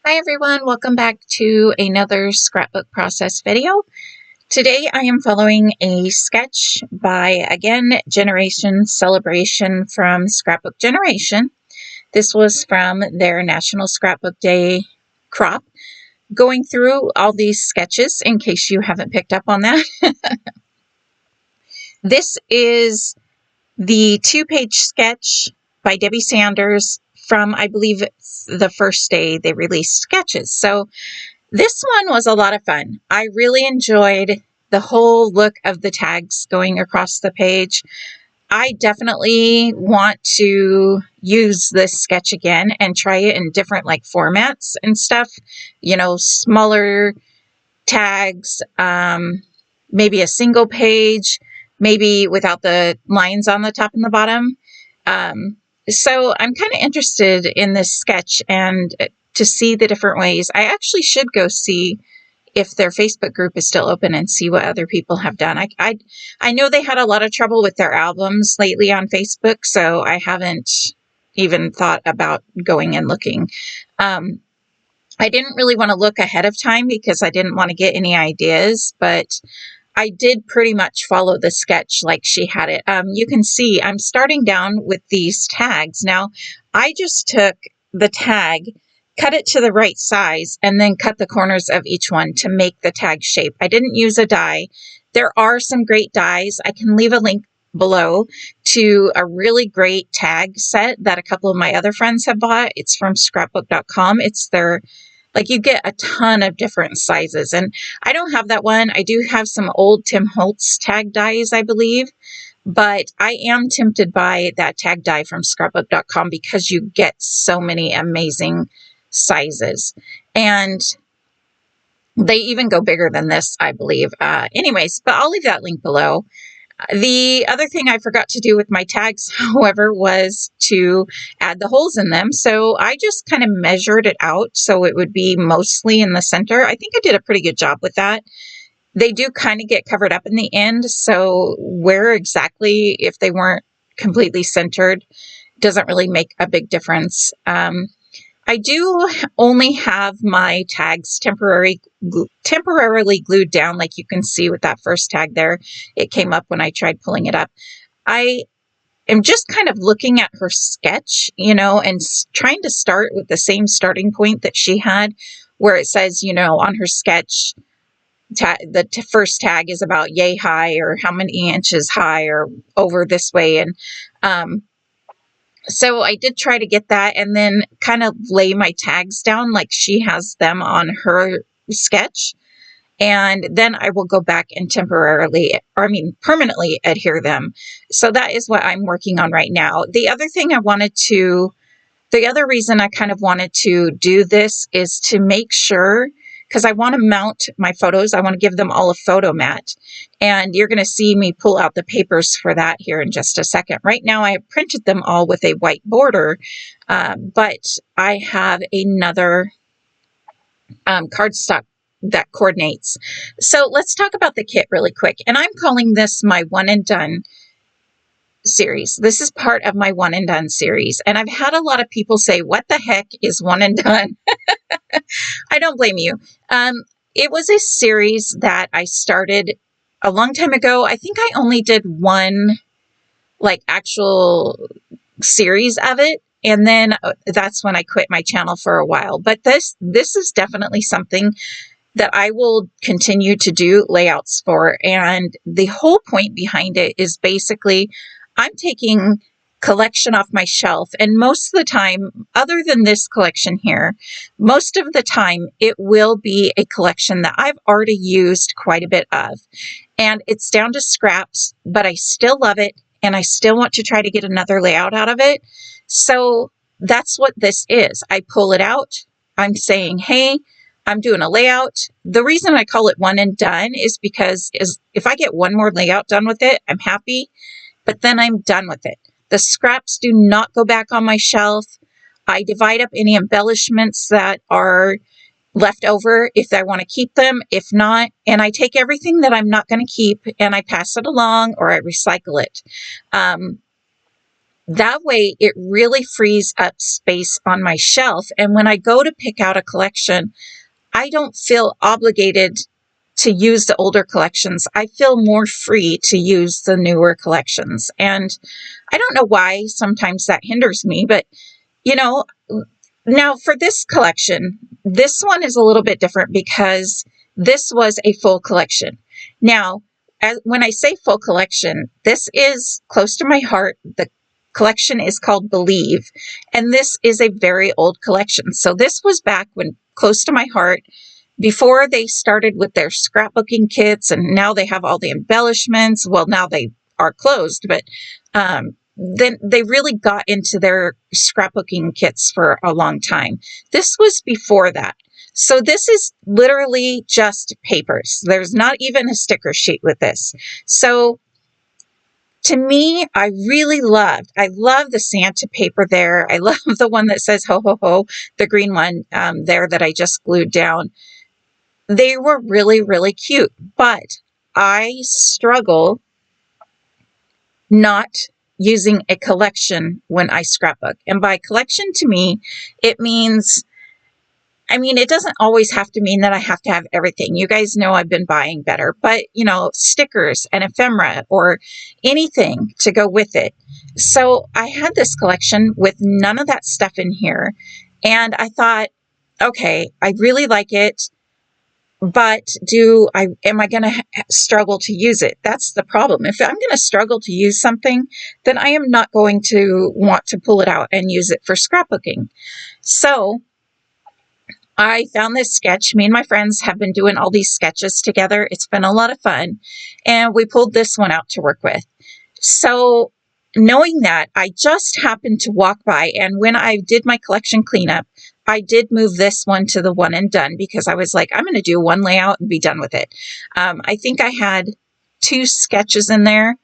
Hi everyone, welcome back to another scrapbook process video. Today I am following a sketch by, again, Generation Celebration from Scrapbook Generation. This was from their National Scrapbook Day crop. Going through all these sketches in case you haven't picked up on that. This is the two-page sketch by Debbie Sanders from, I believe, the first day they released sketches. So this one was a lot of fun. I really enjoyed the whole look of the tags going across the page. I definitely want to use this sketch again and try it in different formats and stuff. Smaller tags, maybe a single page, maybe without the lines on the top and the bottom. So I'm kind of interested in this sketch and to see the different ways. I actually should go see if their Facebook group is still open and see what other people have done. I know they had a lot of trouble with their albums lately on Facebook, so I haven't even thought about going and looking. I didn't really want to look ahead of time because I didn't want to get any ideas, but I did pretty much follow the sketch like she had it. You can see I'm starting down with these tags. Now, I just took the tag, cut it to the right size, and then cut the corners of each one to make the tag shape. I didn't use a die. There are some great dies. I can leave a link below to a really great tag set that a couple of my other friends have bought. It's from scrapbook.com. It's their you get a ton of different sizes, and I don't have that one. I do have some old Tim Holtz tag dies, I believe, but I am tempted by that tag die from scrapbook.com because you get so many amazing sizes, and they even go bigger than this, I believe. Anyways, but I'll leave that link below. The other thing I forgot to do with my tags, however, was to add the holes in them. So I just kind of measured it out so it would be mostly in the center. I think I did a pretty good job with that. They do kind of get covered up in the end. So where exactly, if they weren't completely centered, doesn't really make a big difference. I do only have my tags temporarily glued down, like you can see with that first tag there. It came up when I tried pulling it up. I am just kind of looking at her sketch, and trying to start with the same starting point that she had, where it says, on her sketch, the first tag is about yay high, or how many inches high, or over this way. And so I did try to get that and then kind of lay my tags down like she has them on her sketch. And then I will go back and permanently adhere them. So that is what I'm working on right now. The other reason I kind of wanted to do this is to make sure, because I want to mount my photos. I want to give them all a photo mat. And you're going to see me pull out the papers for that here in just a second. Right now, I have printed them all with a white border, but I have another cardstock that coordinates. So let's talk about the kit really quick. And I'm calling this my One and Done series. This is part of my One and Done series. And I've had a lot of people say, what the heck is One and Done? I don't blame you. It was a series that I started a long time ago. I think I only did one actual series of it. And then that's when I quit my channel for a while. But this is definitely something that I will continue to do layouts for. And the whole point behind it is basically I'm taking collection off my shelf, and most of the time, other than this collection here, most of the time it will be a collection that I've already used quite a bit of, and it's down to scraps, but I still love it and I still want to try to get another layout out of it. So that's what this is. I pull it out. I'm saying, hey, I'm doing a layout. The reason I call it One and Done is because if I get one more layout done with it, I'm happy, but then I'm done with it. The scraps do not go back on my shelf. I divide up any embellishments that are left over if I want to keep them. If not, and I take everything that I'm not going to keep and I pass it along or I recycle it. That way it really frees up space on my shelf. And when I go to pick out a collection, I don't feel obligated to use the older collections. I feel more free to use the newer collections. And I don't know why sometimes that hinders me, but you know, now for this collection, this one is a little bit different because this was a full collection. Now, when I say full collection, this is close to my heart. The collection is called Believe, and this is a very old collection. So this was back when close to my heart, before they started with their scrapbooking kits, and now they have all the embellishments. Well, now they are closed, but then they really got into their scrapbooking kits for a long time. This was before that. So this is literally just papers. There's not even a sticker sheet with this. So to me, I love the Santa paper there. I love the one that says ho, ho, ho, the green one there that I just glued down. They were really, really cute, but I struggle not using a collection when I scrapbook. And by collection to me, it means, it doesn't always have to mean that I have to have everything. You guys know I've been buying better, but stickers and ephemera or anything to go with it. So I had this collection with none of that stuff in here. And I thought, okay, I really like it. But am I going to struggle to use it? That's the problem. If I'm going to struggle to use something, then I am not going to want to pull it out and use it for scrapbooking. So I found this sketch. Me and my friends have been doing all these sketches together. It's been a lot of fun. And we pulled this one out to work with. So knowing that, I just happened to walk by, and when I did my collection cleanup, I did move this one to the one and done because I was like, I'm going to do one layout and be done with it. I think I had 2 sketches in there.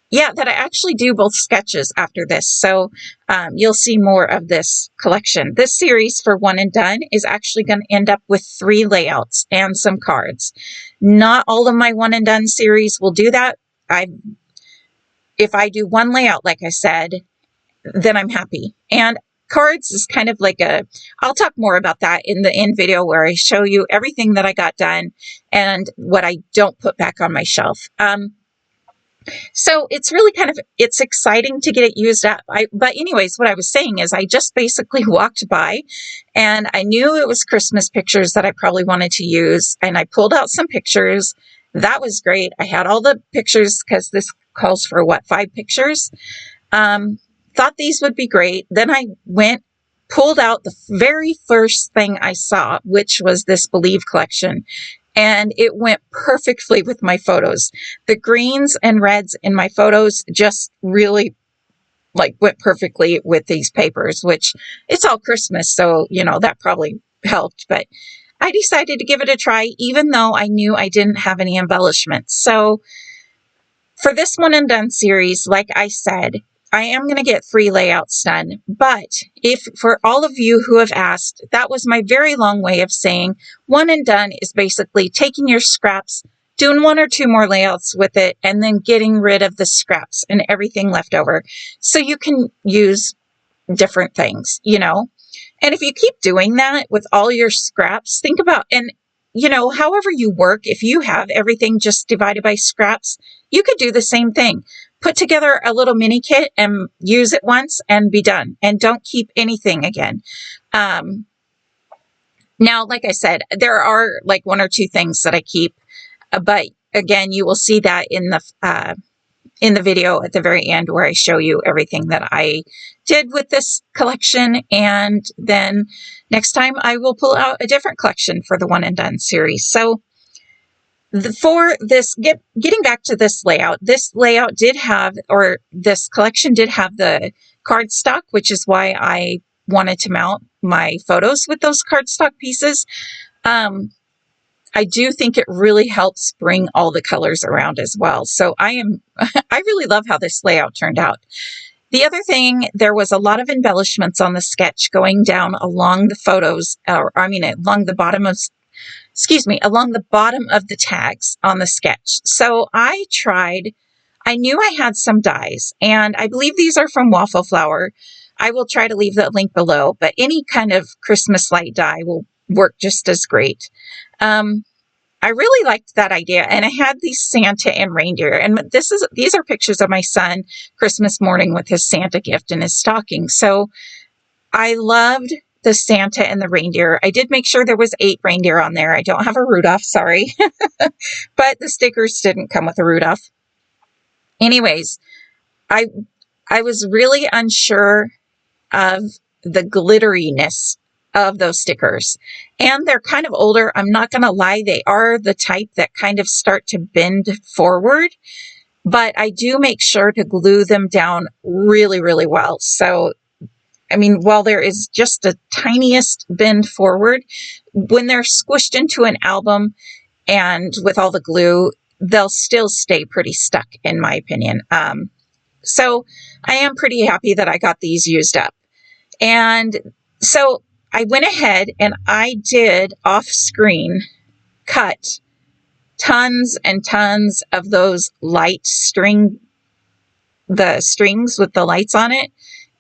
Yeah, that I actually do both sketches after this. So you'll see more of this collection. This series for one and done is actually going to end up with 3 layouts and some cards. Not all of my one and done series will do that. If I do one layout, like I said, then I'm happy. And cards is kind of like I'll talk more about that in the end video where I show you everything that I got done and what I don't put back on my shelf. So it's really it's exciting to get it used up. But anyways, what I was saying is I just basically walked by and I knew it was Christmas pictures that I probably wanted to use. And I pulled out some pictures. That was great. I had all the pictures because this calls for 5 pictures. Thought these would be great. Then I pulled out the very first thing I saw, which was this Believe collection. And it went perfectly with my photos. The greens and reds in my photos just really went perfectly with these papers, which it's all Christmas. So, that probably helped, but I decided to give it a try, even though I knew I didn't have any embellishments. So for this one and done series, like I said, I am going to get 3 layouts done, but for all of you who have asked, that was my very long way of saying one and done is basically taking your scraps, doing 1 or 2 more layouts with it, and then getting rid of the scraps and everything left over so you can use different things, And if you keep doing that with all your scraps, think about, and however you work, if you have everything just divided by scraps, you could do the same thing. Put together a little mini kit and use it once and be done. And don't keep anything again. Now, like I said, there are 1 or 2 things that I keep. But again, you will see that in the video at the very end where I show you everything that I did with this collection. And then next time I will pull out a different collection for the one and done series. So for this, getting back to this layout did have, or this collection did have the cardstock, which is why I wanted to mount my photos with those cardstock pieces. I do think it really helps bring all the colors around as well. So I really love how this layout turned out. The other thing, there was a lot of embellishments on the sketch going down along the photos, along the bottom of along the bottom of the tags on the sketch. So I I knew I had some dies, and I believe these are from Waffle Flower. I will try to leave the link below, but any kind of Christmas light die will work just as great. I really liked that idea, and I had these Santa and reindeer, and these are pictures of my son Christmas morning with his Santa gift in his stocking. So I loved the Santa and the reindeer. I did make sure there was 8 reindeer on there. I don't have a Rudolph, sorry, but the stickers didn't come with a Rudolph. Anyways, I was really unsure of the glitteriness of those stickers. And they're kind of older. I'm not going to lie. They are the type that kind of start to bend forward, but I do make sure to glue them down really, really well. So, I mean, while there is just the tiniest bend forward, when they're squished into an album and with all the glue, they'll still stay pretty stuck, in my opinion. So I am pretty happy that I got these used up. And so I went ahead and I did off screen cut tons and tons of those light the strings with the lights on it.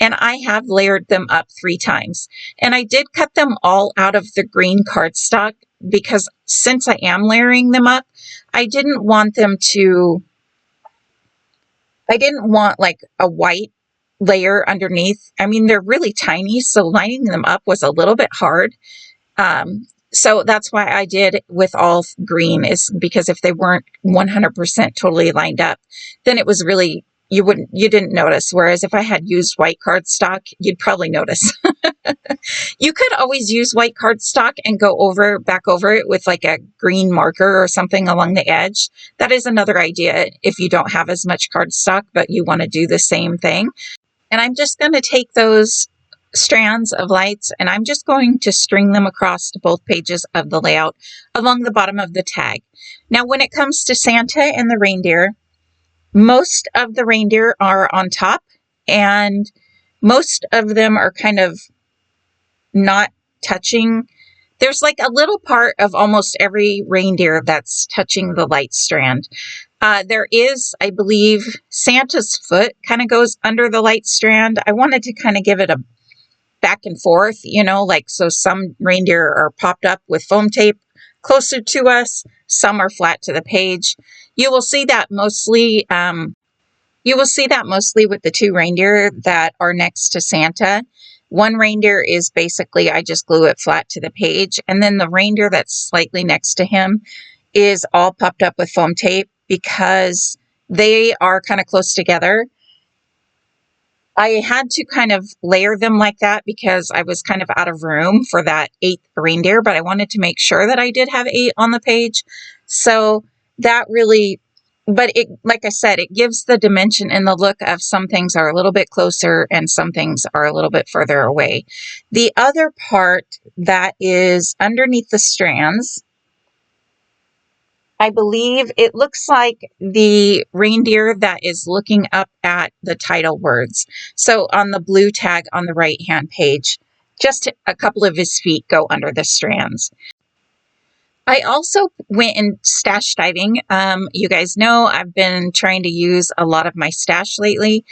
And I have layered them up 3 times. And I did cut them all out of the green cardstock because since I am layering them up, I didn't want like a white layer underneath. I mean, they're really tiny, so lining them up was a little bit hard. So that's why I did with all green, is because if they weren't 100% totally lined up, then it was really, you didn't notice. Whereas if I had used white cardstock, you'd probably notice. You could always use white cardstock and go back over it with like a green marker or something along the edge. That is another idea if you don't have as much cardstock, but you want to do the same thing. And I'm just going to take those strands of lights and I'm just going to string them across to both pages of the layout along the bottom of the tag. Now, when it comes to Santa and the reindeer, most of the reindeer are on top and most of them are kind of not touching. There's like a little part of almost every reindeer that's touching the light strand. There is, I believe, Santa's foot kind of goes under the light strand. I wanted to kind of give it a back and forth, like so some reindeer are popped up with foam tape closer to us, some are flat to the page. You will see that mostly with the 2 reindeer that are next to Santa. One reindeer is basically, I just glue it flat to the page. And then the reindeer that's slightly next to him is all popped up with foam tape because they are kind of close together. I had to kind of layer them like that because I was kind of out of room for that 8th reindeer, but I wanted to make sure that I did have 8 on the page. So that really, but it, like I said, it gives the dimension and the look of some things are a little bit closer and some things are a little bit further away. The other part that is underneath the strands, I believe it looks like the reindeer that is looking up at the title words. So on the blue tag on the right-hand page, just a couple of his feet go under the strands. I also went in stash diving. You guys know I've been trying to use a lot of my stash lately,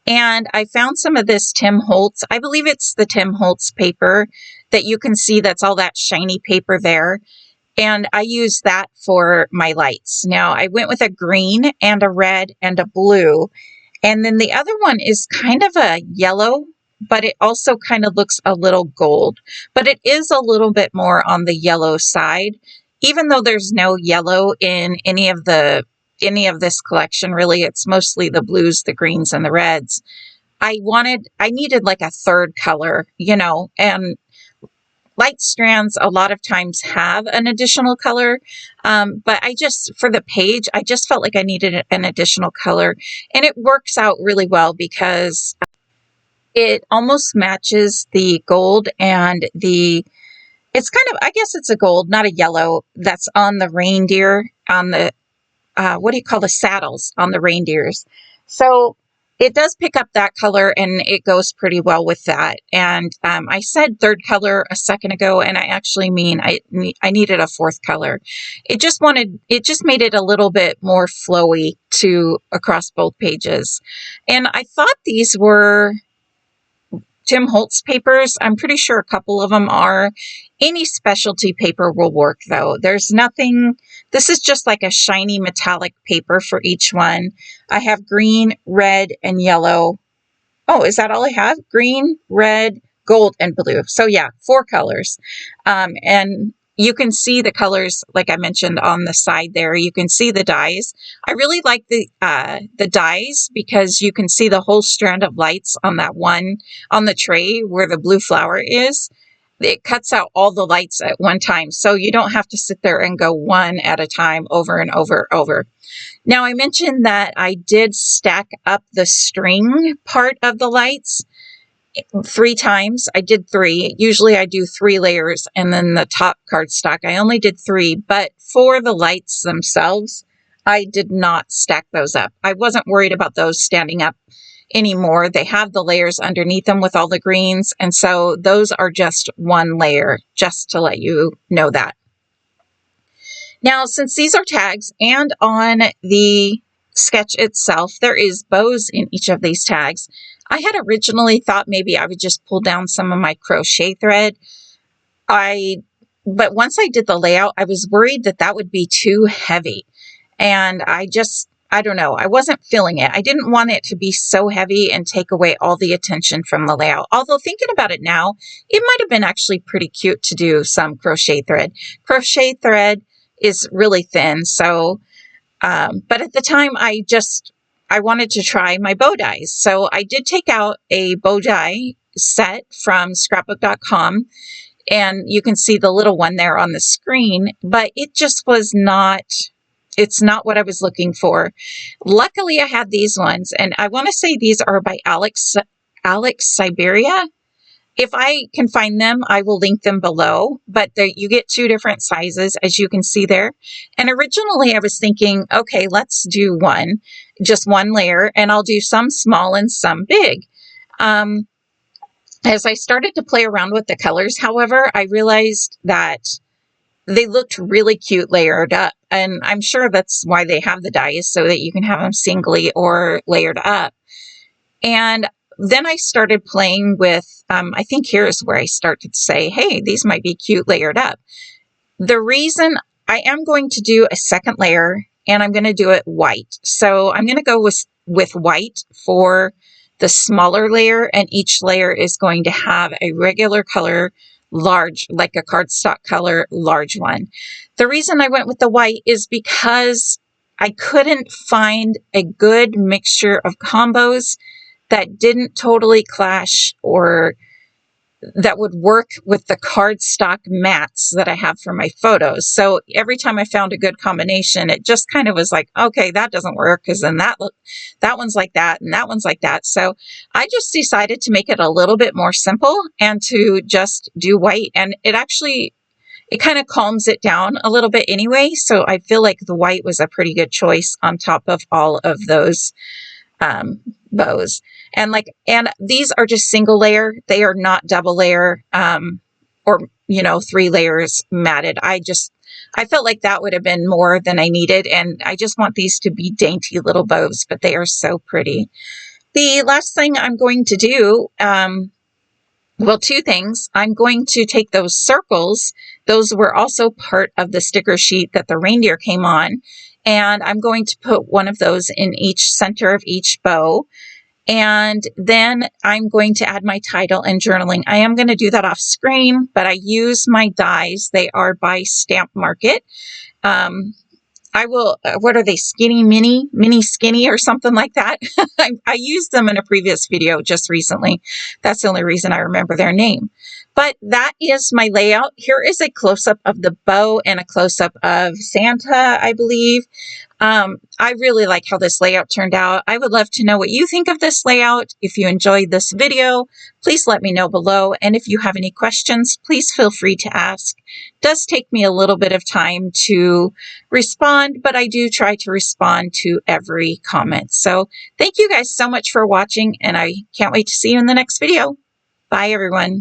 and I found some of this Tim Holtz. I believe it's the Tim Holtz paper that you can see that's all that shiny paper there. And I use that for my lights. Now, I went with a green and a red and a blue. And then the other one is kind of a yellow, but it also kind of looks a little gold. But it is a little bit more on the yellow side, even though there's no yellow in any of this collection, really. It's mostly the blues, the greens, and the reds. I needed like a third color, and light strands a lot of times have an additional color, but for the page, I just felt like I needed an additional color, and it works out really well because it almost matches the gold and it's kind of, I guess it's a gold, not a yellow, that's on the reindeer, on the, the saddles on the reindeers. So it does pick up that color and it goes pretty well with that. And I said third color a second ago, and I actually mean I needed a fourth color. It just made it a little bit more flowy to across both pages. And I thought these were Tim Holtz papers. I'm pretty sure a couple of them are. Any specialty paper will work though. There's nothing, this is just like a shiny metallic paper for each one. I have green, red, and yellow. Oh, is that all I have? Green, red, gold, and blue. So yeah, 4 colors. And you can see the colors, like I mentioned on the side there. You can see the dies. I really like the dies because you can see the whole strand of lights on that one, on the tray where the blue flower is. It cuts out all the lights at one time. So you don't have to sit there and go one at a time over and over and over. Now, I mentioned that I did stack up the string part of the lights 3 times. I did 3. Usually I do 3 layers and then the top cardstock. I only did 3, but for the lights themselves, I did not stack those up. I wasn't worried about those standing up anymore. They have the layers underneath them with all the greens, and so those are just one layer, just to let you know that. Now, since these are tags and on the sketch itself, there is bows in each of these tags. I had originally thought maybe I would just pull down some of my crochet thread. But once I did the layout, I was worried that that would be too heavy. And I don't know, I wasn't feeling it. I didn't want it to be so heavy and take away all the attention from the layout. Although thinking about it now, it might have been actually pretty cute to do some crochet thread. Crochet thread is really thin, so but at the time I wanted to try my bow dies. So I did take out a bow die set from scrapbook.com, and you can see the little one there on the screen, but it just was not, it's not what I was looking for. Luckily I had these ones, and I want to say these are by Alex Syberia. If I can find them, I will link them below, but you get 2 different sizes, as you can see there. And originally I was thinking, okay, let's do just one layer, and I'll do some small and some big. As I started to play around with the colors, however, I realized that they looked really cute layered up, and I'm sure that's why they have the dies, so that you can have them singly or layered up. And then I started playing with, I think here's where I started to say, hey, these might be cute layered up. The reason I am going to do a second layer, and I'm going to do it white. So I'm going to go with white for the smaller layer, and each layer is going to have a regular color, large, like a cardstock color, large one. The reason I went with the white is because I couldn't find a good mixture of combos that didn't totally clash or that would work with the cardstock mats that I have for my photos. So every time I found a good combination, it just kind of was like, okay, that doesn't work because then that one's like that and that one's like that. So I just decided to make it a little bit more simple and to just do white. And it kind of calms it down a little bit anyway. So I feel like the white was a pretty good choice on top of all of those bows. And these are just single layer. They are not double layer, or, 3 layers matted. I felt like that would have been more than I needed. And I just want these to be dainty little bows, but they are so pretty. The last thing I'm going to do, 2 things. I'm going to take those circles. Those were also part of the sticker sheet that the reindeer came on. And I'm going to put one of those in each center of each bow. And then I'm going to add my title and journaling. I am going to do that off screen, but I use my dies. They are by Stamp Market. What are they? Mini skinny or something like that. I used them in a previous video just recently. That's the only reason I remember their name. But that is my layout. Here is a close-up of the bow and a close-up of Santa, I believe. I really like how this layout turned out. I would love to know what you think of this layout. If you enjoyed this video, please let me know below. And if you have any questions, please feel free to ask. It does take me a little bit of time to respond, but I do try to respond to every comment. So thank you guys so much for watching, and I can't wait to see you in the next video. Bye, everyone.